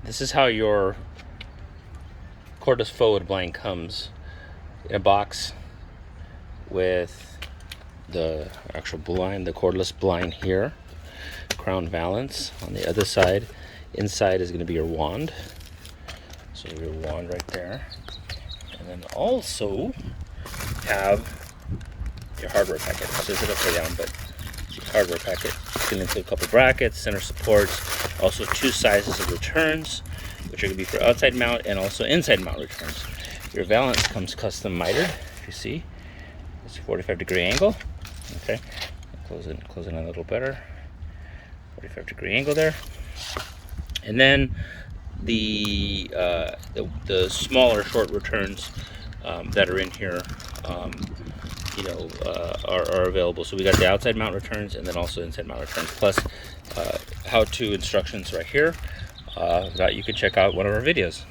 this is how your cordless Fauxwood blind comes in a box with the actual blind, the cordless blind here, crown valance on the other side. Inside is going to be your wand, so your wand right there, and then also have your hardware packet. It says it upside down, but your hardware packet. It's going to include a couple brackets, center supports, also 2 sizes of returns, which are going to be for outside mount and also inside mount returns. Your valance comes custom mitered, if you see. It's a 45-degree angle. Okay, close it a little better. 45-degree angle there. And then the smaller short returns that are in here, are available. So we got the outside mount returns and then also inside mount returns, plus how-to instructions right here that you can check out one of our videos.